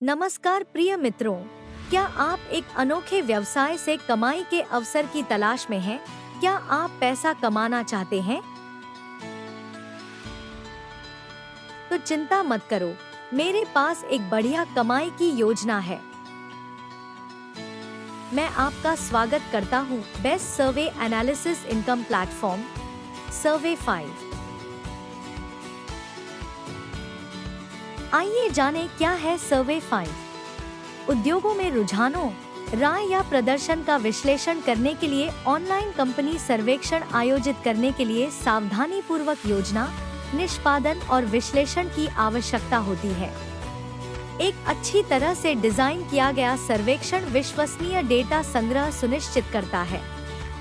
नमस्कार प्रिय मित्रों, क्या आप एक अनोखे व्यवसाय से कमाई के अवसर की तलाश में हैं? क्या आप पैसा कमाना चाहते हैं? तो चिंता मत करो, मेरे पास एक बढ़िया कमाई की योजना है। मैं आपका स्वागत करता हूँ बेस्ट सर्वे एनालिसिस इनकम प्लेटफॉर्म सर्वे 5। आइए जानें क्या है सर्वे 5। उद्योगों में रुझानों, राय या प्रदर्शन का विश्लेषण करने के लिए ऑनलाइन कंपनी सर्वेक्षण आयोजित करने के लिए सावधानी पूर्वक योजना, निष्पादन और विश्लेषण की आवश्यकता होती है। एक अच्छी तरह से डिजाइन किया गया सर्वेक्षण विश्वसनीय डेटा संग्रह सुनिश्चित करता है,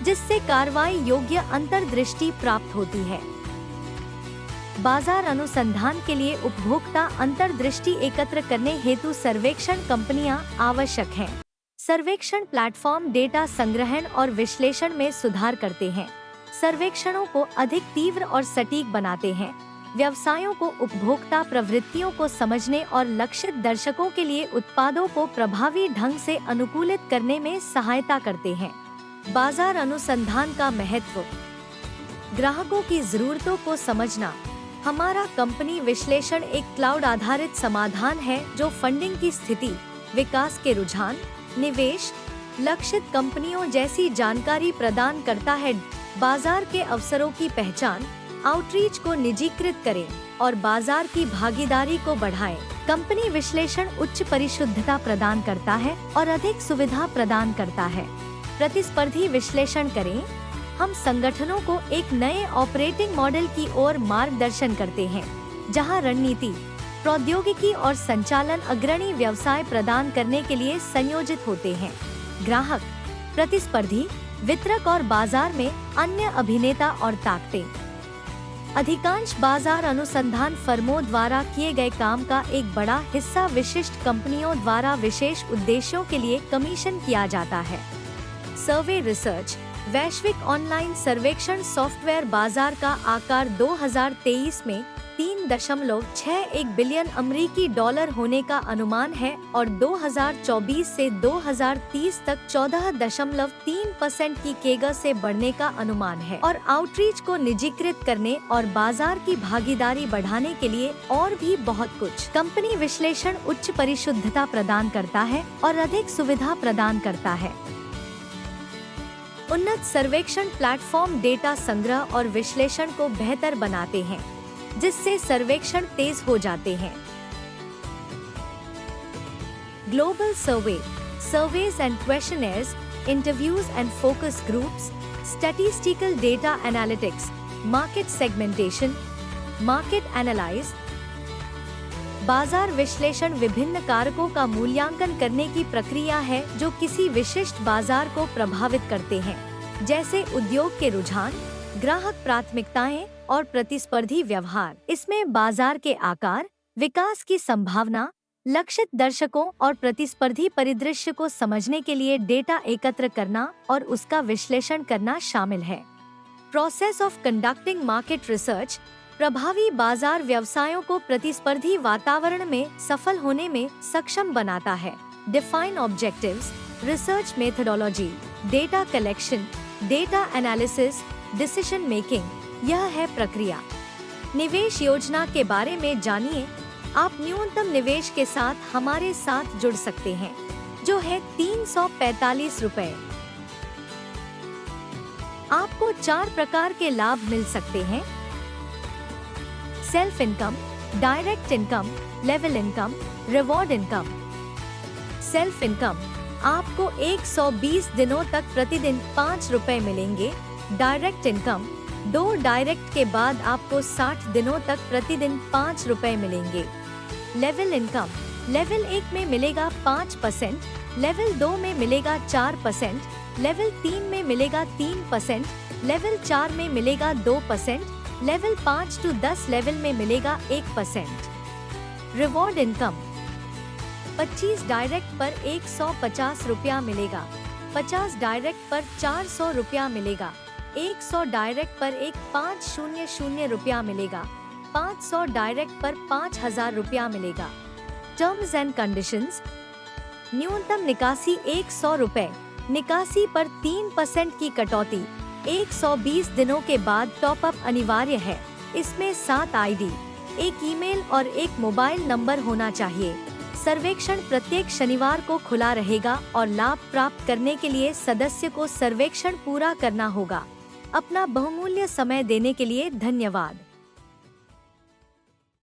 जिससे कार्रवाई योग्य अंतर्दृष्टि प्राप्त होती है। बाजार अनुसंधान के लिए उपभोक्ता अंतर्दृष्टि एकत्र करने हेतु सर्वेक्षण कंपनियां आवश्यक हैं। सर्वेक्षण प्लेटफॉर्म डेटा संग्रहण और विश्लेषण में सुधार करते हैं, सर्वेक्षणों को अधिक तीव्र और सटीक बनाते हैं, व्यवसायों को उपभोक्ता प्रवृत्तियों को समझने और लक्षित दर्शकों के लिए उत्पादों को प्रभावी ढंग से अनुकूलित करने में सहायता करते हैं। बाजार अनुसंधान का महत्व। ग्राहकों की जरूरतों को समझना। हमारा कंपनी विश्लेषण एक क्लाउड आधारित समाधान है जो फंडिंग की स्थिति, विकास के रुझान, निवेश, लक्षित कंपनियों जैसी जानकारी प्रदान करता है। बाजार के अवसरों की पहचान, आउटरीच को निजीकृत करें और बाजार की भागीदारी को बढ़ाएं। कंपनी विश्लेषण उच्च परिशुद्धता प्रदान करता है और अधिक सुविधा प्रदान करता है। प्रतिस्पर्धी विश्लेषण करें। हम संगठनों को एक नए ऑपरेटिंग मॉडल की ओर मार्गदर्शन करते हैं, जहां रणनीति, प्रौद्योगिकी और संचालन अग्रणी व्यवसाय प्रदान करने के लिए संयोजित होते हैं। ग्राहक, प्रतिस्पर्धी, वितरक और बाजार में अन्य अभिनेता और ताकतें। अधिकांश बाजार अनुसंधान फर्मों द्वारा किए गए काम का एक बड़ा हिस्सा विशिष्ट कंपनियों द्वारा विशेष उद्देश्यों के लिए कमीशन किया जाता है। सर्वे रिसर्च। वैश्विक ऑनलाइन सर्वेक्षण सॉफ्टवेयर बाजार का आकार 2023 में 3.61 बिलियन अमेरिकी डॉलर होने का अनुमान है और 2024 से 2030 तक 14.3% की केगर से बढ़ने का अनुमान है। और आउटरीच को निजीकृत करने और बाजार की भागीदारी बढ़ाने के लिए और भी बहुत कुछ। कंपनी विश्लेषण उच्च परिशुद्धता प्रदान करता है और अधिक सुविधा प्रदान करता है। उन्नत सर्वेक्षण प्लेटफॉर्म डेटा संग्रह और विश्लेषण को बेहतर बनाते हैं, जिससे सर्वेक्षण तेज हो जाते हैं। Global survey, surveys and questioners, interviews and focus groups, statistical data analytics, market segmentation, market analyse. बाजार विश्लेषण विभिन्न कारकों का मूल्यांकन करने की प्रक्रिया है जो किसी विशिष्ट बाजार को प्रभावित करते हैं, जैसे उद्योग के रुझान, ग्राहक प्राथमिकताएं और प्रतिस्पर्धी व्यवहार। इसमें बाजार के आकार, विकास की संभावना, लक्षित दर्शकों और प्रतिस्पर्धी परिदृश्य को समझने के लिए डेटा एकत्र करना और उसका विश्लेषण करना शामिल है। Process of conducting market research. प्रभावी बाजार व्यवसायों को प्रतिस्पर्धी वातावरण में सफल होने में सक्षम बनाता है। Define objectives, research methodology, data collection, data analysis, decision making. यह है प्रक्रिया। निवेश योजना के बारे में जानिए। आप न्यूनतम निवेश के साथ हमारे साथ जुड़ सकते हैं, जो है 345 रुपए। आपको 4 प्रकार के लाभ मिल सकते हैं: self income, direct income, level income, reward income. Self income, आपको 120 दिनों तक प्रतिदिन 5 रुपए मिलेंगे। डायरेक्ट इनकम, 2 डायरेक्ट के बाद आपको 60 दिनों तक प्रतिदिन 5 रुपए मिलेंगे। लेवल इनकम, लेवल 1 में मिलेगा 5%, लेवल 2 में मिलेगा 4%, लेवल 3 में मिलेगा 3%, लेवल 4 में मिलेगा 2%, लेवल 5 to 10 लेवल में मिलेगा 1%। रिवॉर्ड इनकम, 25 डायरेक्ट पर 150 रुपया मिलेगा, 50 डायरेक्ट पर 400 रुपया मिलेगा, 100 डायरेक्ट पर 1500 रुपया मिलेगा, 500 डायरेक्ट पर 5000 रुपया मिलेगा। Terms and conditions. न्यूनतम निकासी 100 रुपए, निकासी पर 3% की कटौती, 120 दिनों के बाद टॉपअप अनिवार्य है। इसमें 7 आईडी, एक ईमेल और एक मोबाइल नंबर होना चाहिए। सर्वेक्षण प्रत्येक शनिवार को खुला रहेगा और लाभ प्राप्त करने के लिए सदस्य को सर्वेक्षण पूरा करना होगा। अपना बहुमूल्य समय देने के लिए धन्यवाद।